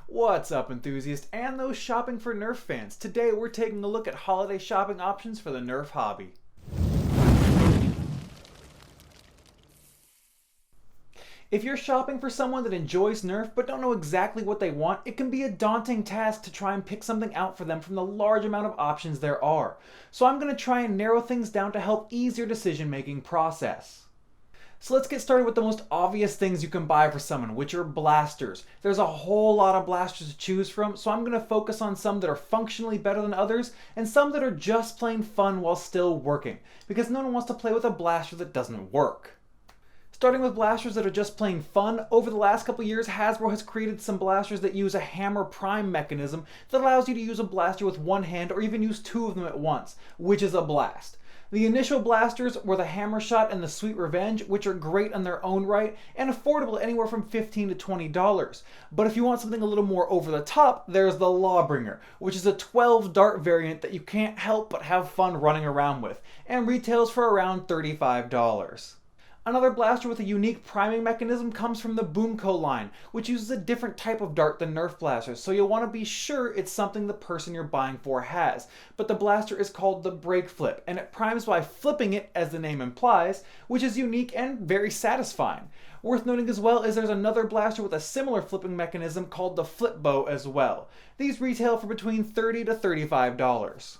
What's up, enthusiasts and those shopping for Nerf fans? Today we're taking a look at holiday shopping options for the Nerf hobby. If you're shopping for someone that enjoys Nerf but don't know exactly what they want, it can be a daunting task to try and pick something out for them from the large amount of options there are. So I'm going to try and narrow things down to help ease your decision-making process. So let's get started with the most obvious things you can buy for someone, which are blasters. There's a whole lot of blasters to choose from, so I'm going to focus on some that are functionally better than others, and some that are just plain fun while still working, because no one wants to play with a blaster that doesn't work. Starting with blasters that are just plain fun, over the last couple years Hasbro has created some blasters that use a hammer prime mechanism that allows you to use a blaster with one hand or even use two of them at once, which is a blast. The initial blasters were the Hammer Shot and the Sweet Revenge, which are great in their own right and affordable anywhere from $15 to $20. But if you want something a little more over the top, there's the Lawbringer, which is a 12 dart variant that you can't help but have fun running around with, and retails for around $35. Another blaster with a unique priming mechanism comes from the Boomco line, which uses a different type of dart than Nerf blasters, so you'll want to be sure it's something the person you're buying for has. But the blaster is called the Break Flip, and it primes by flipping it, as the name implies, which is unique and very satisfying. Worth noting as well is there's another blaster with a similar flipping mechanism called the Flip Bow as well. These retail for between $30 to $35.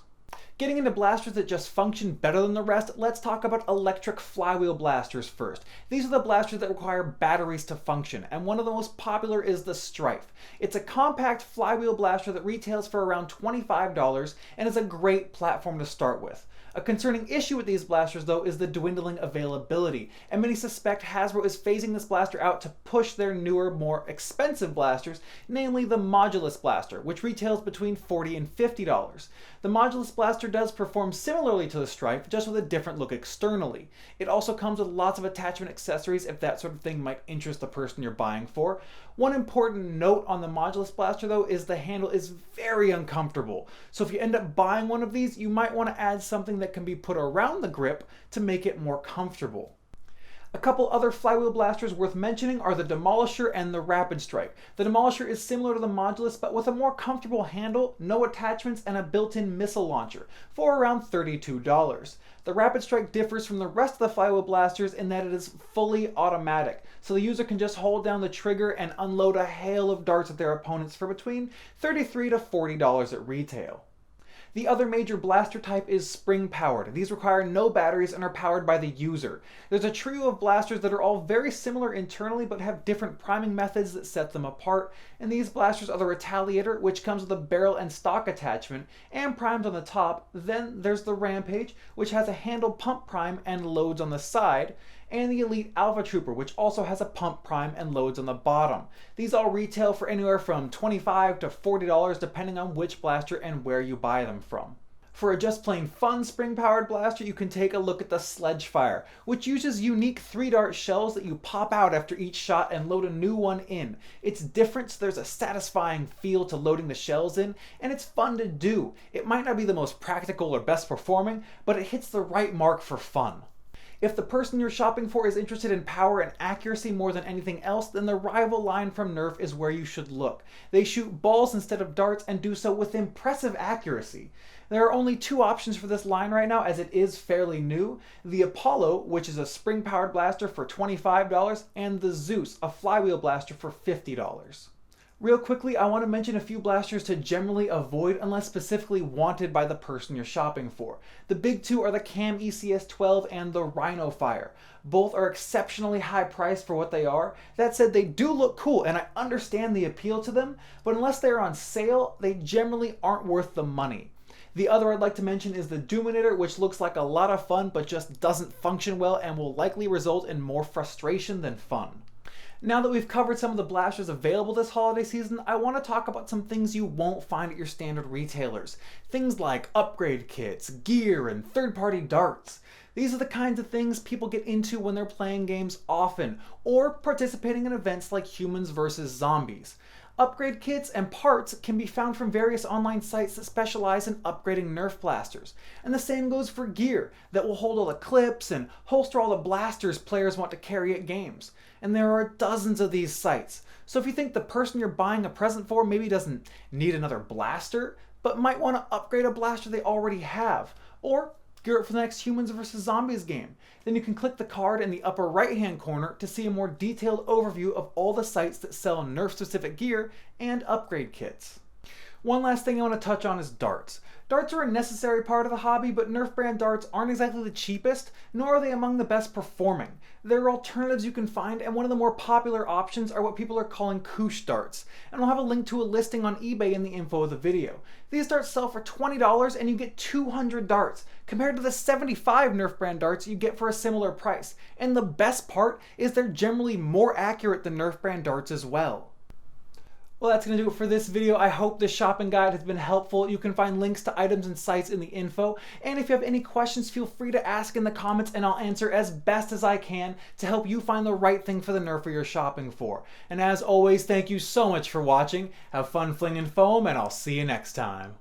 Getting into blasters that just function better than the rest, let's talk about electric flywheel blasters first. These are the blasters that require batteries to function, and one of the most popular is the Strife. It's a compact flywheel blaster that retails for around $25 and is a great platform to start with. A concerning issue with these blasters, though, is the dwindling availability, and many suspect Hasbro is phasing this blaster out to push their newer, more expensive blasters, namely the Modulus blaster, which retails between $40 and $50. The Modulus blaster does perform similarly to the Strife, just with a different look externally. It also comes with lots of attachment accessories if that sort of thing might interest the person you're buying for. One important note on the Modulus blaster, though, is the handle is very uncomfortable. So if you end up buying one of these, you might want to add something that can be put around the grip to make it more comfortable. A couple other flywheel blasters worth mentioning are the Demolisher and the Rapid Strike. The Demolisher is similar to the Modulus, but with a more comfortable handle, no attachments, and a built-in missile launcher, for around $32. The Rapid Strike differs from the rest of the flywheel blasters in that it is fully automatic, so the user can just hold down the trigger and unload a hail of darts at their opponents for between $33 to $40 at retail. The other major blaster type is spring-powered. These require no batteries and are powered by the user. There's a trio of blasters that are all very similar internally but have different priming methods that set them apart, and these blasters are the Retaliator, which comes with a barrel and stock attachment and primes on the top. Then there's the Rampage, which has a handle pump prime and loads on the side, and the Elite Alpha Trooper, which also has a pump prime and loads on the bottom. These all retail for anywhere from $25 to $40 depending on which blaster and where you buy them from. For a just plain fun spring-powered blaster, you can take a look at the Sledgefire, which uses unique 3-dart shells that you pop out after each shot and load a new one in. It's different, so there's a satisfying feel to loading the shells in, and it's fun to do. It might not be the most practical or best performing, but it hits the right mark for fun. If the person you're shopping for is interested in power and accuracy more than anything else, then the Rival line from Nerf is where you should look. They shoot balls instead of darts and do so with impressive accuracy. There are only two options for this line right now, as it is fairly new. The Apollo, which is a spring-powered blaster for $25, and the Zeus, a flywheel blaster for $50. Real quickly, I want to mention a few blasters to generally avoid unless specifically wanted by the person you're shopping for. The big two are the Cam ECS-12 and the Rhino Fire. Both are exceptionally high priced for what they are. That said, they do look cool and I understand the appeal to them, but unless they're on sale, they generally aren't worth the money. The other I'd like to mention is the Doominator, which looks like a lot of fun but just doesn't function well and will likely result in more frustration than fun. Now that we've covered some of the blasters available this holiday season, I want to talk about some things you won't find at your standard retailers. Things like upgrade kits, gear, and third-party darts. These are the kinds of things people get into when they're playing games often, or participating in events like Humans vs. Zombies. Upgrade kits and parts can be found from various online sites that specialize in upgrading Nerf blasters. And the same goes for gear that will hold all the clips and holster all the blasters players want to carry at games. And there are dozens of these sites. So if you think the person you're buying a present for maybe doesn't need another blaster, but might want to upgrade a blaster they already have, or gear up for the next Humans vs. Zombies game, then you can click the card in the upper right hand corner to see a more detailed overview of all the sites that sell Nerf specific gear and upgrade kits. One last thing I want to touch on is darts. Darts are a necessary part of the hobby, but Nerf brand darts aren't exactly the cheapest, nor are they among the best performing. There are alternatives you can find, and one of the more popular options are what people are calling koosh darts. And I'll have a link to a listing on eBay in the info of the video. These darts sell for $20 and you get 200 darts, compared to the 75 Nerf brand darts you get for a similar price. And the best part is they're generally more accurate than Nerf brand darts as well. Well, that's going to do it for this video. I hope this shopping guide has been helpful. You can find links to items and sites in the info. And if you have any questions, feel free to ask in the comments and I'll answer as best as I can to help you find the right thing for the Nerfer you're shopping for. And as always, thank you so much for watching. Have fun flinging foam and I'll see you next time.